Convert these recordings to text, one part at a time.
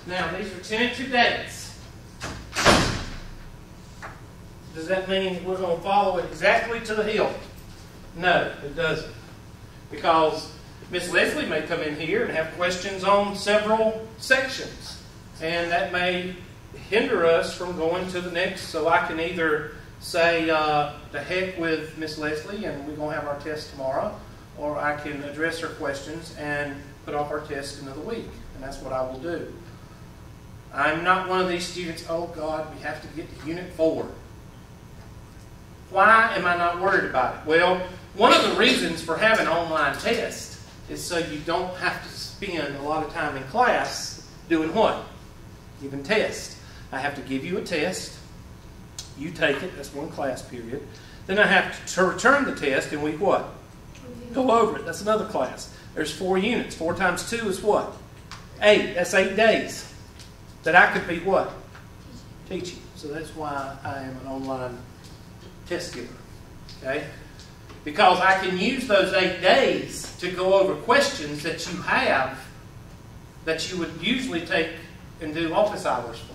Now, these are tentative dates. Does that mean we're going to follow it exactly to the hill? No, it doesn't. Because Miss Leslie may come in here and have questions on several sections. And that may hinder us from going to the next. So I can either say, the heck with Miss Leslie and we're going to have our test tomorrow. Or I can address her questions and put off our test another week. And that's what I will do. I'm not one of these students, oh God, we have to get to Unit 4. Why am I not worried about it? Well, one of the reasons for having an online test is so you don't have to spend a lot of time in class doing what? Giving tests. I have to give you a test. You take it. That's one class period. Then I have to return the test and we what? Go over it. That's another class. There's 4 units. 4 times 2 is what? 8. That's 8 days that I could be what? Teaching. So that's why I am an online test giver. Okay? Because I can use those 8 days to go over questions that you have that you would usually take and do office hours for.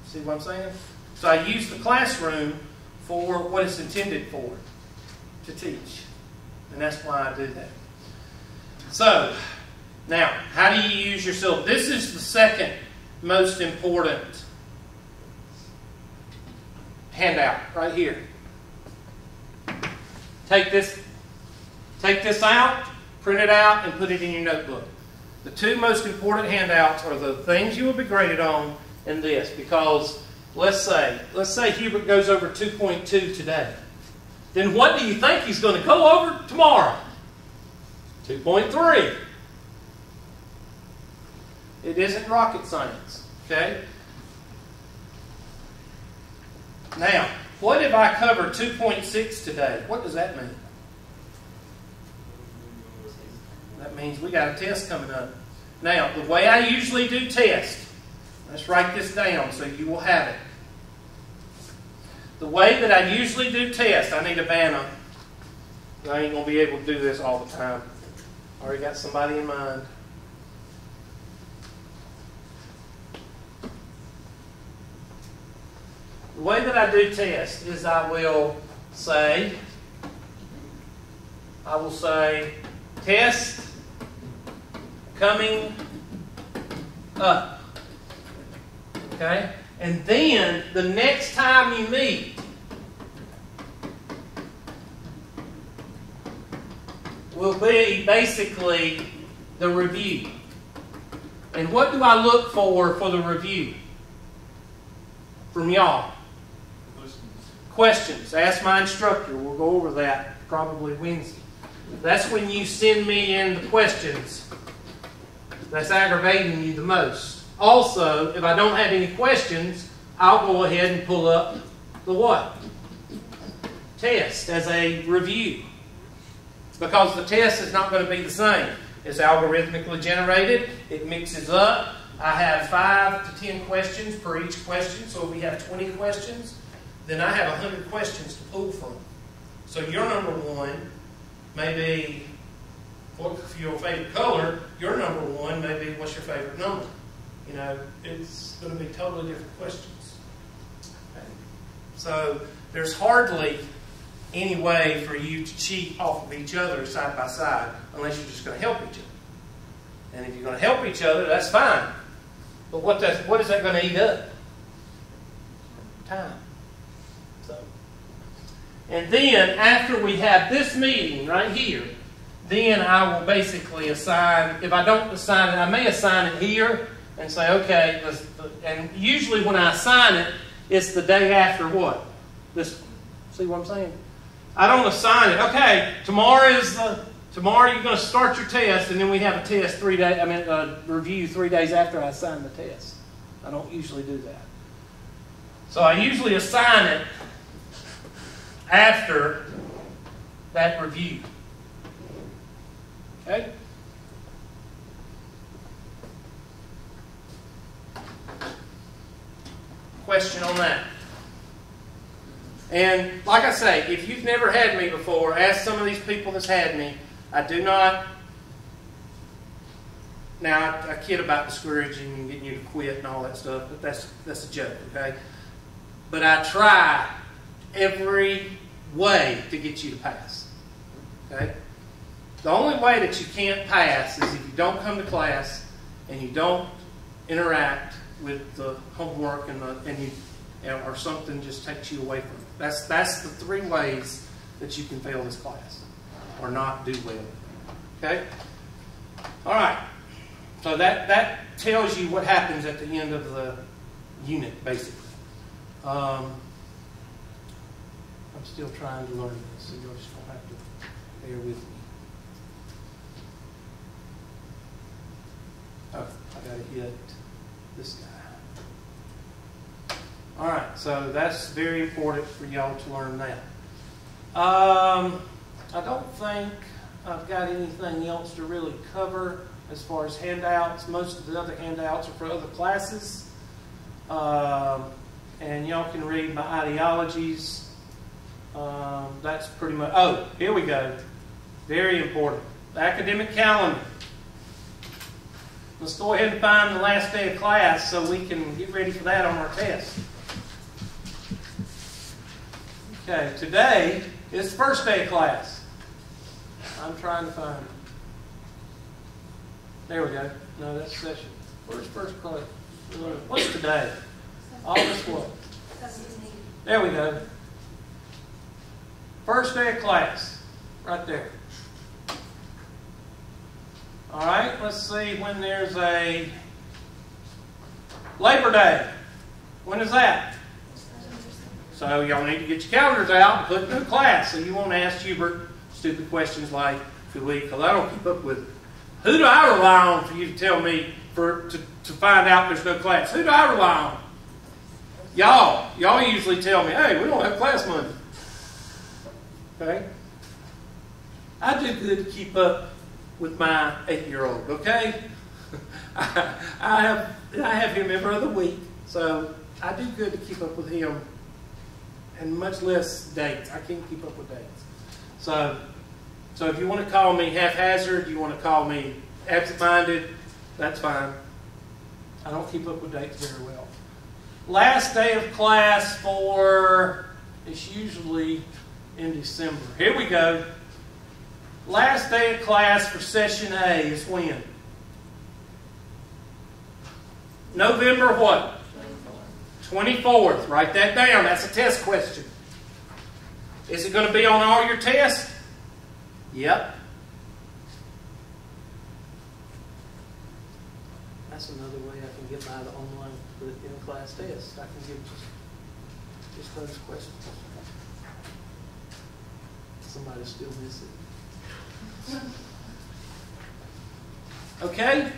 See what I'm saying? So I use the classroom for what it's intended for, to teach. And that's why I do that. So, now, how do you use your syllabus? This is the second most important handout right here. Take this out, print it out, and put it in your notebook. The 2 most important handouts are the things you will be graded on and this. Because let's say Hubert goes over 2.2 today. Then what do you think he's going to go over tomorrow? 2.3. It isn't rocket science. Okay? Now, what if I cover 2.6 today? What does that mean? That means we got a test coming up. Now, the way I usually do tests, let's write this down so you will have it. The way that I usually do tests, I need a banner. I ain't going to be able to do this all the time. I already got somebody in mind. The way that I do tests is I will say, test coming up. Okay? And then, the next time you meet, will be basically the review. And what do I look for the review? From y'all? Questions. Ask my instructor. We'll go over that probably Wednesday. That's when you send me in the questions that's aggravating you the most. Also, if I don't have any questions, I'll go ahead and pull up the what? Test as a review. Because the test is not going to be the same. It's algorithmically generated. It mixes up. I have 5 to 10 questions per each question. So if we have 20 questions, then I have 100 questions to pull from. So your number 1 may be, what's your favorite color? Your number 1 may be, what's your favorite number? You know, it's going to be totally different questions. Okay. So there's hardly any way for you to cheat off of each other side by side unless you're just going to help each other. And if you're going to help each other, that's fine. But what is that going to eat up? Time. So, and then after we have this meeting right here, then I will basically assign, if I don't assign it, I may assign it here and say, okay, and usually when I assign it, it's the day after what? This one. See what I'm saying? I don't assign it. Okay, tomorrow you're going to start your test, and then we have a test review 3 days after I assign the test. I don't usually do that. So I usually assign it after that review. Okay? Question on that. And like I say, if you've never had me before, ask some of these people that's had me. I do not Now, I kid about discouraging and getting you to quit and all that stuff, but that's a joke, okay? But I try every way to get you to pass, okay? The only way that you can't pass is if you don't come to class and you don't interact with the homework or something just takes you away from it. That's the 3 ways that you can fail this class or not do well. Okay? All right. So that tells you what happens at the end of the unit, basically. I'm still trying to learn this, so you just don't have to bear with me. Oh, I got to hit this guy. All right, so that's very important for y'all to learn that. I don't think I've got anything else to really cover as far as handouts. Most of the other handouts are for other classes. And y'all can read my ideologies. That's pretty much... Oh, here we go. Very important. The academic calendar. Let's go ahead and find the last day of class so we can get ready for that on our test. Okay, today is the first day of class. I'm trying to find it. There we go. No, that's session. Where's first class? What's today? August what? There we go. First day of class. Right there. All right, let's see when there's a Labor Day. When is that? So y'all need to get your calendars out and put it in the class so you won't ask Hubert stupid questions like, because I don't keep up with it. Who do I rely on for you to tell me to find out there's no class? Who do I rely on? Y'all. Y'all usually tell me, hey, we don't have class Monday. Okay? I do good to keep up with my 8-year-old, okay? I have him every other week, so I do good to keep up with him, and much less dates. I can't keep up with dates. So if you want to call me haphazard, you want to call me absent-minded, that's fine. I don't keep up with dates very well. Last day of class it's usually in December. Here we go. Last day of class for session A is when? November what? 24th. Write that down. That's a test question. Is it going to be on all your tests? Yep. That's another way I can get by the online in-class test. I can give just those questions. Somebody still miss it. Okay.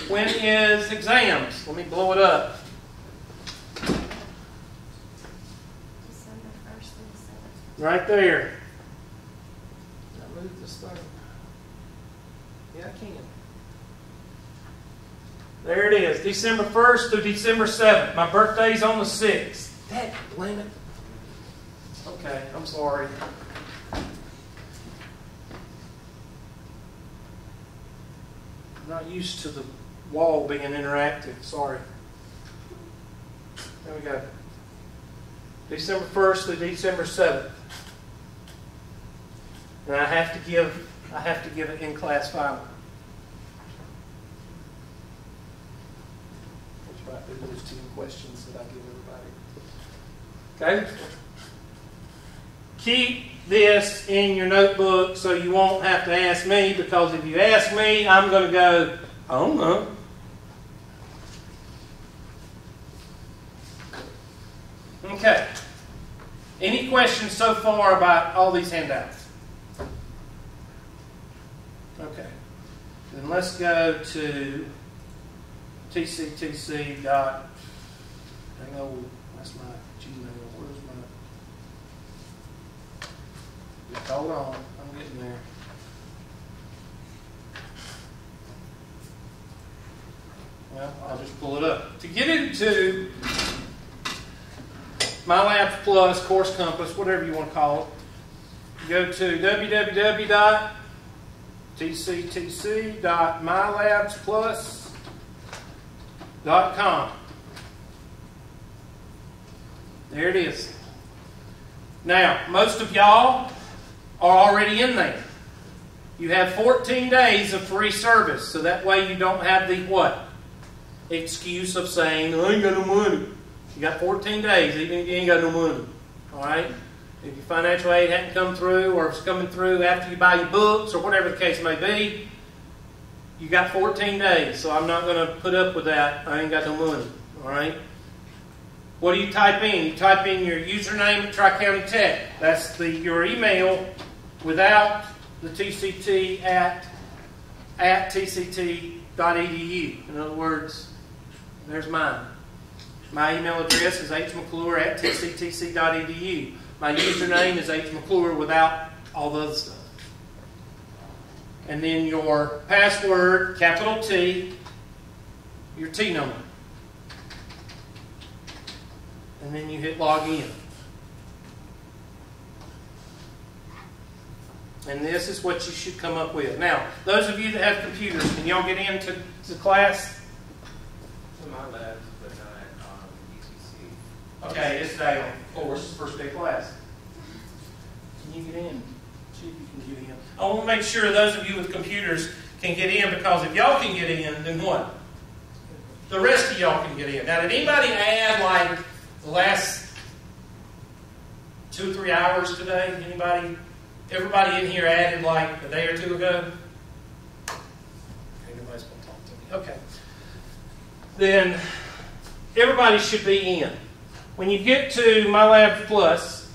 When is exams? Let me blow it up. December 1st and 7th. Right there. Can I move this thing? Yeah, I can. There it is. December 1st through December 7th. My birthday's on the 6th. Dad, blame it. Okay, I'm sorry. I'm not used to the wall being interactive. Sorry. There we go. December 1st through December 7th. And I have to give an in-class final. Which might be those 10 questions that I give everybody. Okay? Keep this in your notebook so you won't have to ask me, because if you ask me, I'm going to go, I don't know. Okay. Any questions so far about all these handouts? Okay. Then let's go to tctc. Hang on, that's my Gmail. Where's my... Just hold on. I'm getting there. Well, I'll just pull it up. To get into MyLabs Plus, Course Compass, whatever you want to call it, go to tctc.mylabsplus.com. There it is. Now, most of y'all are already in there. You have 14 days of free service, so that way you don't have the what? Excuse of saying, I ain't got no money. You got 14 days, you ain't got no money. Alright? If your financial aid hadn't come through, or if it's coming through after you buy your books, or whatever the case may be, you got 14 days, so I'm not going to put up with that. I ain't got no money. Alright? What do you type in? You type in your username at Tri-County Tech. That's your email without the TCT at tct.edu. In other words, there's mine. My email address is hmcclure@tctc.edu. My username is hmcclure without all the other stuff. And then your password, capital T, your T number. And then you hit log in. And this is what you should come up with. Now, those of you that have computers, can y'all get into class? To my labs, but not ETC. Okay, it's day on course, first day class. Can you get in? See if you can get in. I want to make sure those of you with computers can get in, because if y'all can get in, then what? The rest of y'all can get in. Now, did anybody add like the last 2 or 3 hours today? Anybody? Everybody in here added like a day or two ago? Okay, nobody's going to talk to me. Okay. Then everybody should be in. When you get to MyLab Plus,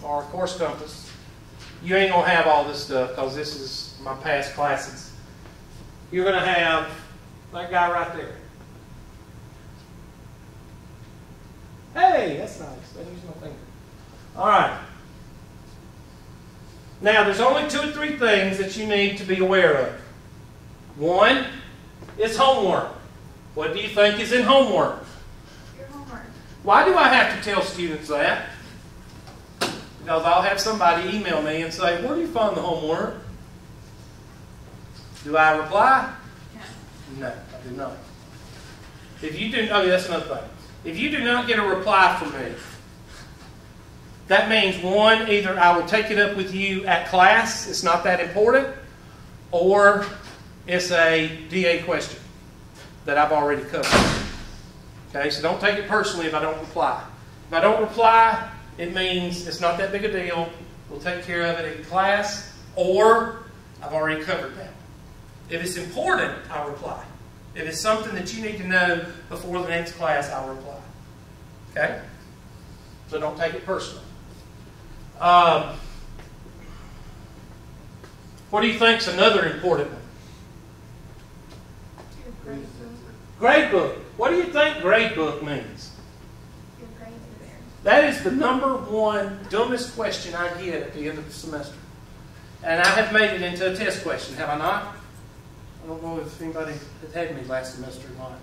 or Course Compass, you ain't going to have all this stuff, because this is my past classes. You're going to have that guy right there. Hey, that's nice. I use my finger. All right. Now, there's only 2 or 3 things that you need to be aware of. One is homework. What do you think is in homework? Your homework. Why do I have to tell students that? Because I'll have somebody email me and say, where do you find the homework? Do I reply? No, I do not. If you do, oh, that's another thing. If you do not get a reply from me, that means, one, either I will take it up with you at class, it's not that important, or it's a DA question that I've already covered. Okay, so don't take it personally if I don't reply. If I don't reply, it means it's not that big a deal. We'll take care of it in class, or I've already covered that. If it's important, I'll reply. If it's something that you need to know before the next class, I'll reply. Okay? So don't take it personally. What do you think is another important one? Your grade book. Grade book. What do you think grade book means? Your grades are there. That is the number one dumbest question I get at the end of the semester. And I have made it into a test question, have I not? I don't know if anybody had had me last semester or not.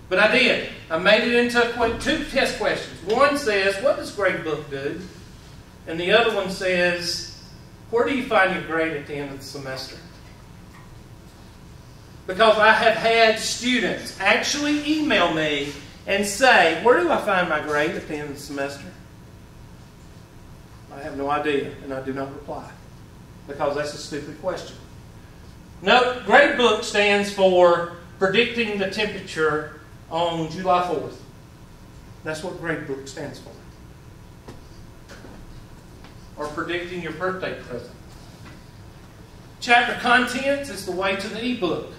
But I did. I made it into 2 test questions. One says, what does grade book do? And the other one says, where do you find your grade at the end of the semester? Because I have had students actually email me and say, where do I find my grade at the end of the semester? I have no idea, and I do not reply. Because that's a stupid question. No, grade book stands for predicting the temperature on July 4th. That's what grade book stands for. Or predicting your birthday present. Chapter contents is the way to the ebook.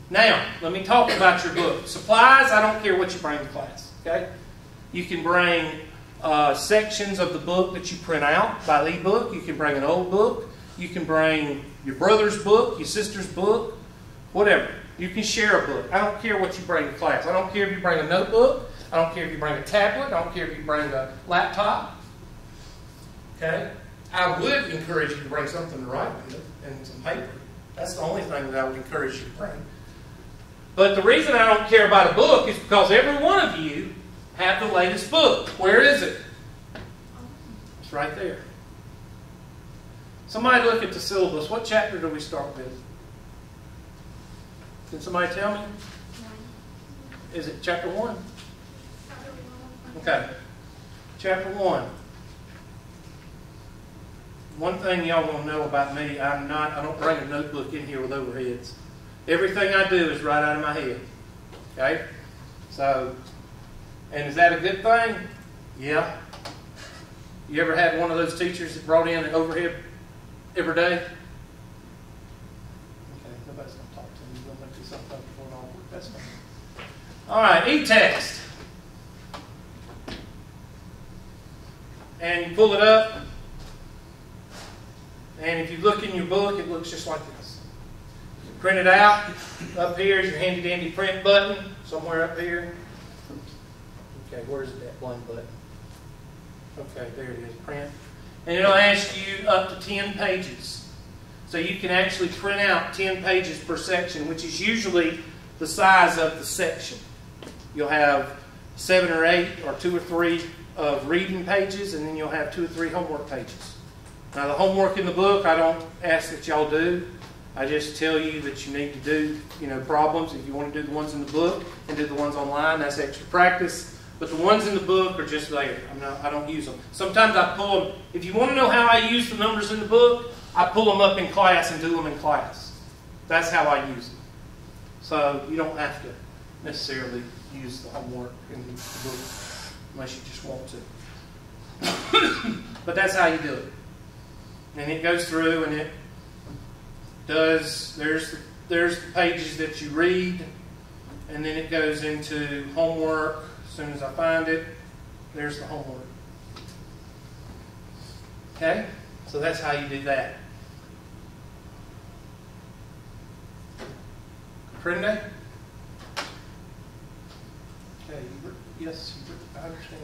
Now, let me talk about your book. Supplies, I don't care what you bring to class. Okay? You can bring sections of the book that you print out by the ebook. You can bring an old book. You can bring your brother's book, your sister's book, whatever. You can share a book. I don't care what you bring to class. I don't care if you bring a notebook. I don't care if you bring a tablet. I don't care if you bring a laptop. Okay? I would encourage you to bring something to write with and some paper. That's the only thing that I would encourage you to bring. But the reason I don't care about a book is because every one of you have the latest book. Where is it? It's right there. Somebody look at the syllabus. What chapter do we start with? Can somebody tell me? One. Is it chapter 1? Chapter 1. Okay. Chapter 1. One thing y'all want to know about me, I don't bring a notebook in here with overheads. Everything I do is right out of my head. Okay? So, and is that a good thing? Yeah. You ever had one of those teachers that brought in an overhead every day? Okay, nobody's going to talk to me. You're going to make this up before it all works. That's fine. All right, e-text. And you pull it up. And if you look in your book, it looks just like this. You print it out. Up here is your handy dandy print button. Somewhere up here. Okay, where's that blank button? Okay, there it is, print. And it'll ask you up to 10 pages. So you can actually print out 10 pages per section, which is usually the size of the section. You'll have 7 or 8 or 2 or 3 of reading pages, and then you'll have 2 or 3 homework pages. Now the homework in the book, I don't ask that y'all do. I just tell you that you need to do, problems. If you want to do the ones in the book and do the ones online, that's extra practice. But the ones in the book are just there. I don't use them. Sometimes I pull them. If you want to know how I use the numbers in the book, I pull them up in class and do them in class. That's how I use them. So you don't have to necessarily use the homework in the book unless you just want to. But that's how you do it. And it goes through and it does, there's the pages that you read, and then it goes into homework. As soon as I find it, there's the homework. Okay? So that's how you do that. Comprende? Okay, yes, I understand.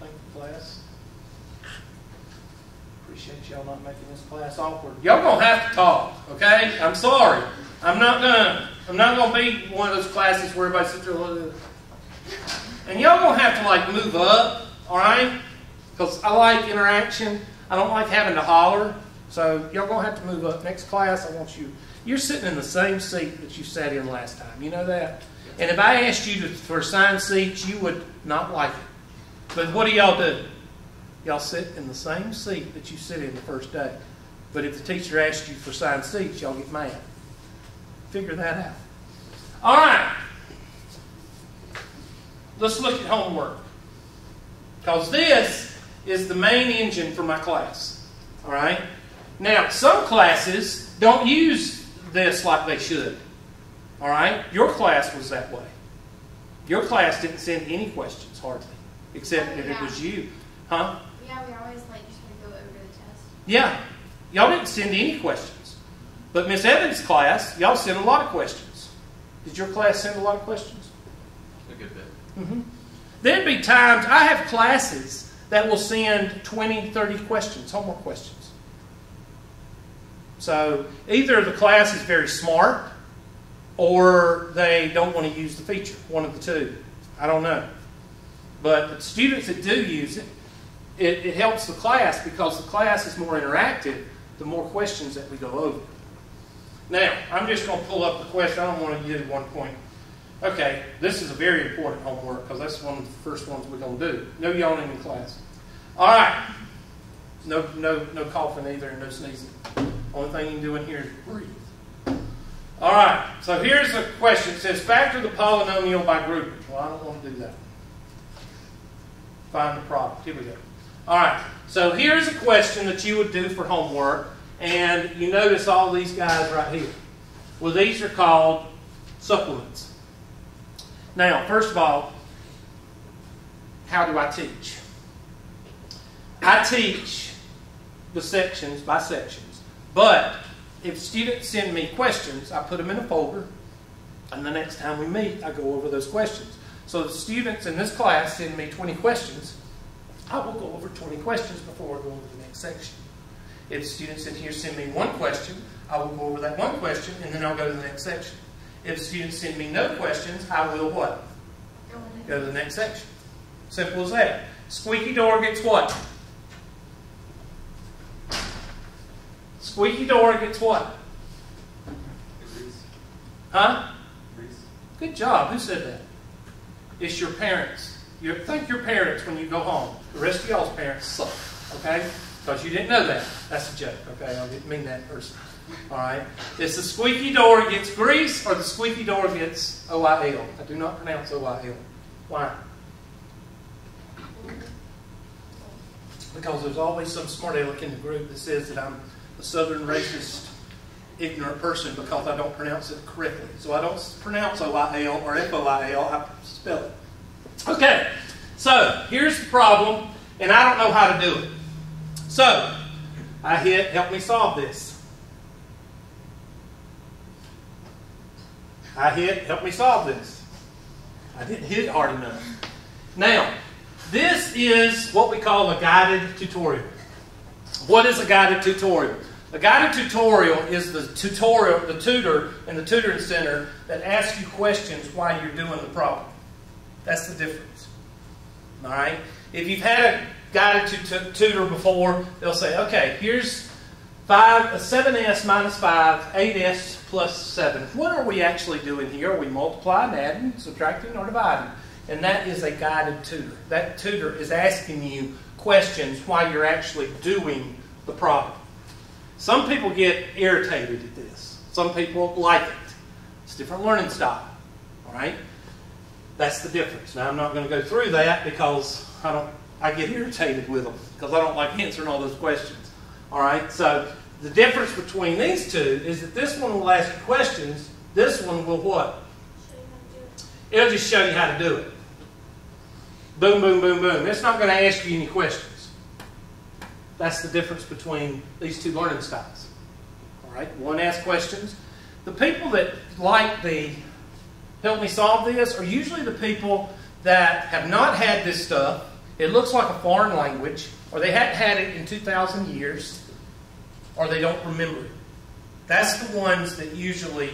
Thank you, class. Appreciate y'all not making this class awkward. Y'all gonna have to talk, okay? I'm sorry. I'm not gonna be one of those classes where everybody sits there and y'all gonna have to move up, all right? Because I like interaction. I don't like having to holler. So y'all gonna have to move up. Next class, I want you. You're sitting in the same seat that you sat in last time. You know that. And if I asked you for assigned seats, you would not like it. But what do y'all do? Y'all sit in the same seat that you sit in the first day. But if the teacher asks you for assigned seats, y'all get mad. Figure that out. All right. Let's look at homework. Because this is the main engine for my class. All right? Now, some classes don't use this like they should. All right? Your class was that way. Your class didn't send any questions, hardly. Except that it was you. Huh? Yeah, we always just want to go over the test. Yeah. Y'all didn't send any questions. But Miss Evans' class, y'all sent a lot of questions. Did your class send a lot of questions? A good bit. Mm-hmm. There'd be times, I have classes that will send 20, 30 questions, homework questions. So either the class is very smart or they don't want to use the feature, one of the two. I don't know. But the students that do use it, it helps the class because the class is more interactive the more questions that we go over. Now, I'm just going to pull up the question. I don't want to do 1 point. Okay, this is a very important homework because that's one of the first ones we're going to do. No yawning in class. All right. No coughing either and no sneezing. Only thing you can do in here is breathe. All right, so here's the question. It says, factor the polynomial by grouping. Well, I don't want to do that. Find the product. Here we go. All right, so here's a question that you would do for homework, and you notice all these guys right here. Well, these are called supplements. Now, first of all, how do I teach? I teach the sections by sections, but if students send me questions, I put them in a folder, and the next time we meet, I go over those questions. So the students in this class send me 20 questions. I will go over 20 questions before I go over the next section. If students in here send me 1 question, I will go over that 1 question, and then I'll go to the next section. If students send me no questions, I will what? Go to the next section. Simple as that. Squeaky door gets what? Squeaky door gets what? Huh? Good job. Who said that? It's your parents. Thank your parents when you go home. The rest of y'all's parents suck. Okay? Because you didn't know that. That's a joke. Okay? I didn't mean that person. All right? It's the squeaky door gets grease or the squeaky door gets OIL. I do not pronounce OIL. Why? Because there's always some smart aleck in the group that says that I'm a southern racist, ignorant person because I don't pronounce it correctly. So I don't pronounce OIL or FOIL, I spell it. Okay, so here's the problem, and I don't know how to do it. So, I hit help me solve this. I hit help me solve this. I didn't hit it hard enough. Now, this is what we call a guided tutorial. What is a guided tutorial? A guided tutorial is the tutor in the tutoring center that asks you questions while you're doing the problem. That's the difference. All right? If you've had a guided tutor before, they'll say, okay, here's 7s minus 5, 8s plus 7. What are we actually doing here? Are we multiplying, adding, subtracting, or dividing? And that is a guided tutor. That tutor is asking you questions while you're actually doing the problem. Some people get irritated at this. Some people like it. It's a different learning style. All right? That's the difference. Now, I'm not going to go through that because I get irritated with them because I don't like answering all those questions. All right? So, the difference between these two is that this one will ask you questions. This one will what? It'll just show you how to do it. Boom, boom, boom, boom. It's not going to ask you any questions. That's the difference between these two learning styles. All right? One asks questions. The people that like the help me solve this are usually the people that have not had this stuff. It looks like a foreign language, or they hadn't had it in 2,000 years, or they don't remember it. That's the ones that usually,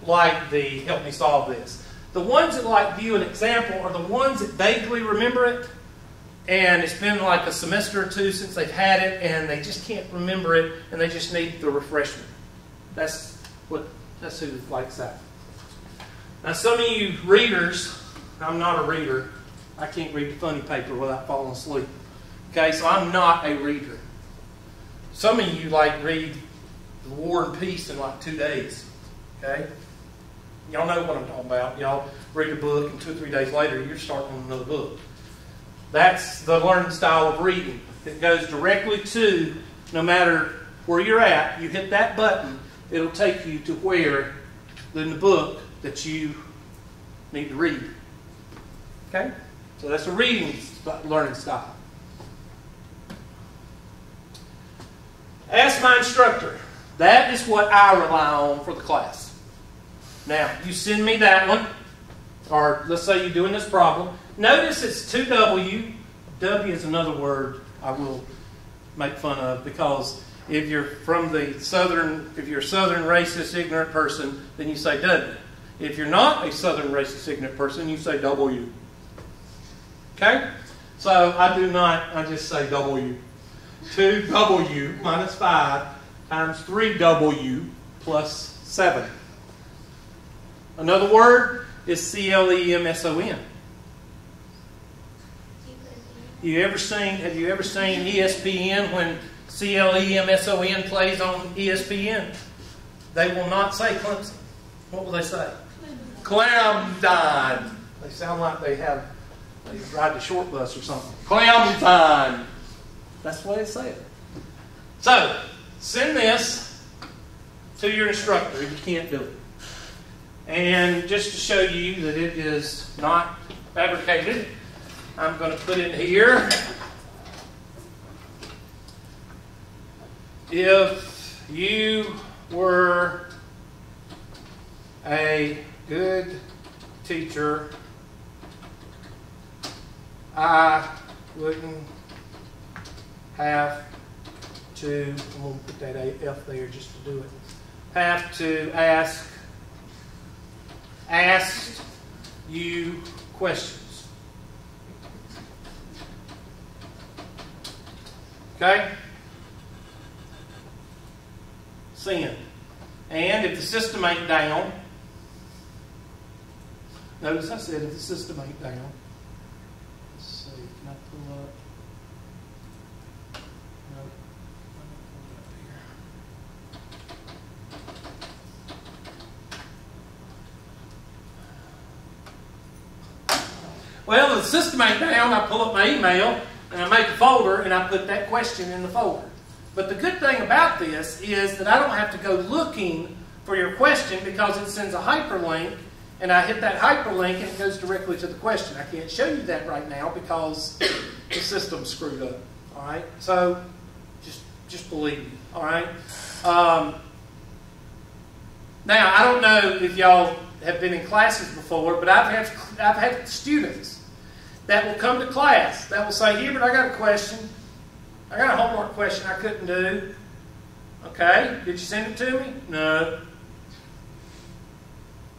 like the help me solve this. The ones that like view an example are the ones that vaguely remember it, and it's been like a semester or two since they've had it, and they just can't remember it, and they just need the refreshment. That's who likes that. Now, some of you readers, I'm not a reader. I can't read the funny paper without falling asleep. Okay, so I'm not a reader. Some of you read The War and Peace in 2 days. Okay? Y'all know what I'm talking about. Y'all read a book and 2 or 3 days later you're starting on another book. That's the learning style of reading. It goes directly to, no matter where you're at, you hit that button, it'll take you to where in the book that you need to read. Okay? So that's a reading learning style. Ask my instructor. That is what I rely on for the class. Now, you send me that one, or let's say you're doing this problem. Notice it's 2W. W is another word I will make fun of because if you're a southern racist, ignorant person, then you say W. If you're not a southern racist, ignorant person, you say W. Okay? So I just say W. 2W minus 5 times 3W plus 7. Another word is CLEMSON. Have you ever seen ESPN when CLEMSON plays on ESPN? They will not say Clemson. What will they say? Clemson. They sound like they ride the short bus or something. Clemson. That's the way they say it. So, send this to your instructor if you can't do it. And just to show you that it is not fabricated, I'm going to put in here, if you were a good teacher, I wouldn't have to, I'm going to put that AF there just to do it, have to ask you questions. Okay? Send. And if the system ain't down, Notice I said if the system ain't down. Let's see, can I pull up? No, I'm not pulling up here. Well, the system ain't down. I pull up my email and I make a folder and I put that question in the folder. But the good thing about this is that I don't have to go looking for your question because it sends a hyperlink, and I hit that hyperlink and it goes directly to the question. I can't show you that right now because the system's screwed up. All right, so just believe me. All right. Now I don't know if y'all have been in classes before, but I've had students that will come to class that will say, "Hubert, I got a question. I got a homework question I couldn't do." Okay, did you send it to me? No.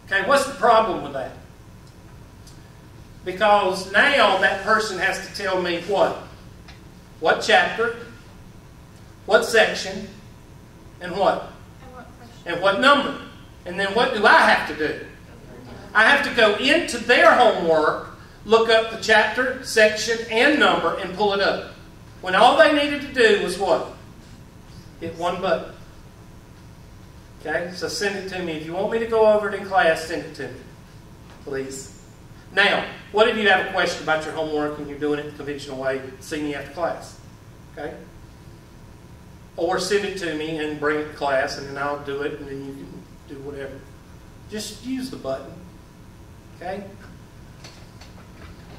Okay, what's the problem with that? Because now that person has to tell me what? What chapter, what section, and what? And what number. And then what do I have to do? I have to go into their homework, look up the chapter, section, and number, and pull it up. When all they needed to do was what? Hit one button. Okay, so send it to me. If you want me to go over it in class, send it to me, please. Now, what if you have a question about your homework and you're doing it the conventional way, see me after class? Okay? Or send it to me and bring it to class, and then I'll do it, and then you can do whatever. Just use the button. Okay?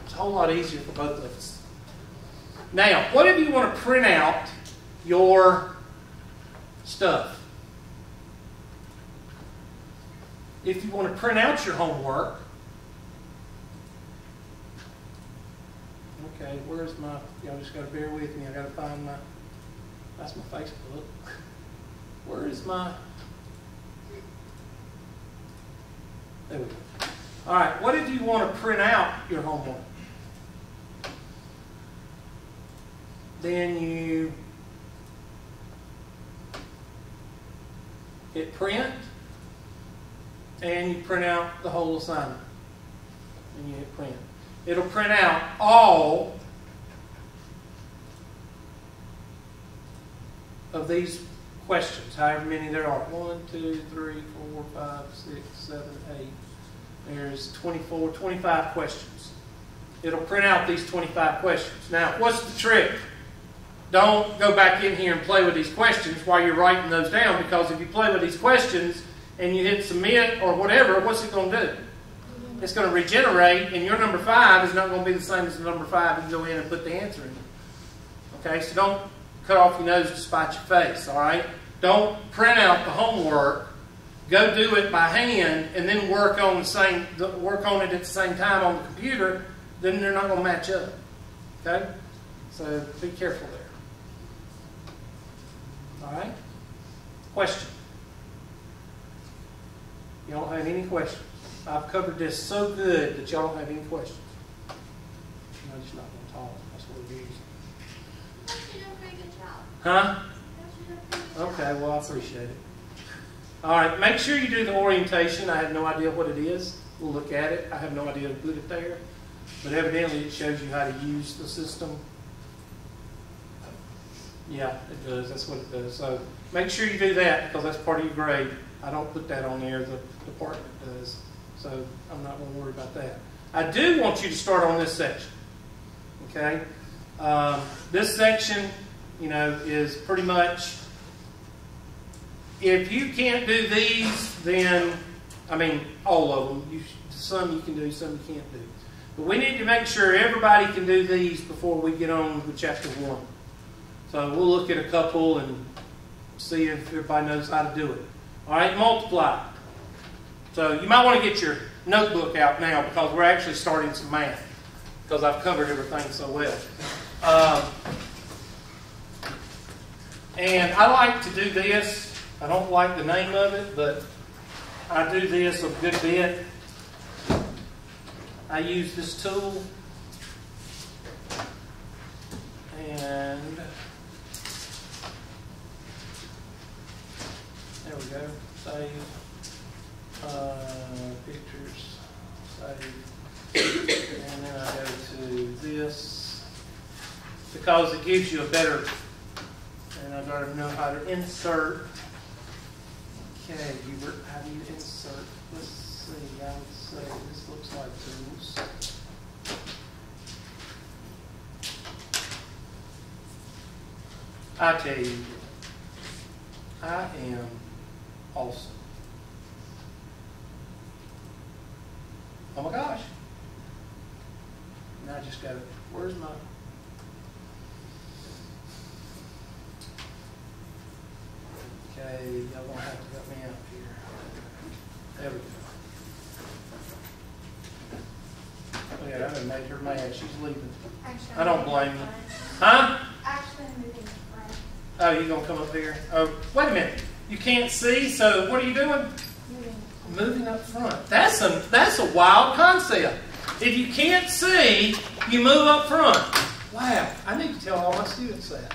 It's a whole lot easier for both of us. Now, what if you want to print out your stuff? If you want to print out your homework, okay, where's my, y'all just got to bear with me, I got to find my, that's my Facebook. Where is my, there we go. All right, what if you want to print out your homework? Then you hit print, and you print out the whole assignment. And you hit print. It'll print out all of these questions, however many there are. 1, 2, 3, 4, 5, 6, 7, 8. There's 24, 25 questions. It'll print out these 25 questions. Now, what's the trick? Don't go back in here and play with these questions while you're writing those down, because if you play with these questions and you hit submit or whatever, what's it going to do? It's going to regenerate, and your number 5 is not going to be the same as the number 5 and go in and put the answer in. Okay, so don't cut off your nose to spite your face, all right? Don't print out the homework, go do it by hand, and then work on it at the same time on the computer. Then they're not going to match up. Okay, so be careful there. All right. Question. Y'all don't have any questions? I've covered this so good that y'all don't have any questions. I'm just not going to talk. That's what it is. You did a pretty good job. Huh? You did a pretty good job. Okay, well, I appreciate it. All right, make sure you do the orientation. I have no idea what it is. We'll look at it. I have no idea to put it there. But evidently it shows you how to use the system. Yeah, it does. That's what it does. So make sure you do that, because that's part of your grade. I don't put that on there. The department does. So I'm not going to worry about that. I do want you to start on this section. Okay? This section, you know, is pretty much, if you can't do these, then, I mean, all of them. Some you can do, some you can't do. But we need to make sure everybody can do these before we get on with chapter 1. So we'll look at a couple and see if everybody knows how to do it. All right, multiply. So you might want to get your notebook out now, because we're actually starting some math, because I've covered everything so well. And I like to do this. I don't like the name of it, but I do this a good bit. I use this tool, and there we go. Save pictures. Save. And then I go to this because it gives you a better, and I've got to know how to insert. Okay, Hubert, how do you insert? Let's see, I would say this looks like tools. I tell you, I am awesome. Oh my gosh. Now I just got to, where's my, okay, y'all gonna have to help me out here. There we go. Look at that, I done made her mad. She's leaving. Actually, I don't blame you. Huh? Actually, I'm moving the front. Oh, you gonna come up here? Oh, wait a minute. You can't see, so what are you doing? Moving. Moving up front. That's a wild concept. If you can't see, you move up front. Wow, I need to tell all my students that.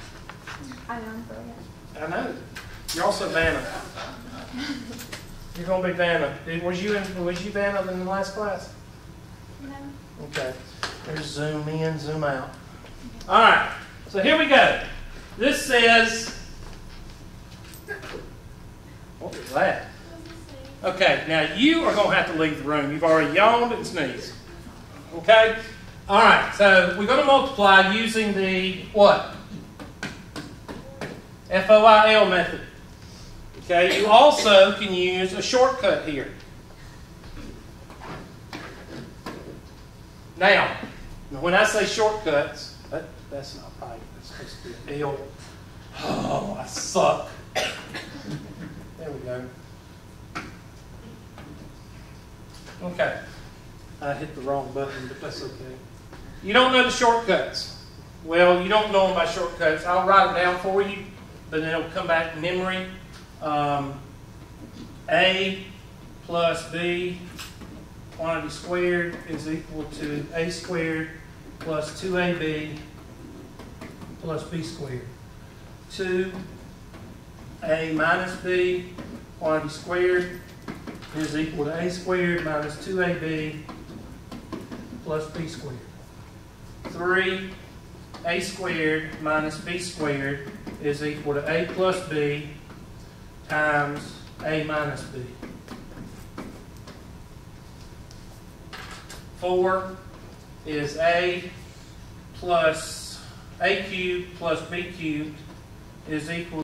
I know, I'm brilliant. I know. You're also Vanna. You're gonna be Vanna. Was you Vanna in the last class? No. Okay. There's zoom in, zoom out. All right. So here we go. This says, what was that? Okay, now you are going to have to leave the room. You've already yawned and sneezed. Okay? All right, so we're going to multiply using the what? FOIL method. Okay, you also can use a shortcut here. Now, when I say shortcuts, that's not right. That's supposed to be L. Oh, I suck. There we go. Okay. I hit the wrong button, but that's okay. You don't know the shortcuts. Well, you don't know them by shortcuts. I'll write them down for you, but then it'll come back in memory. A plus B quantity squared is equal to A squared plus 2AB plus B squared. 2A minus B quantity squared is equal to A squared minus 2AB plus B squared. 3, A squared minus B squared is equal to A plus B times A minus B. 4 is A plus A cubed plus B cubed is equal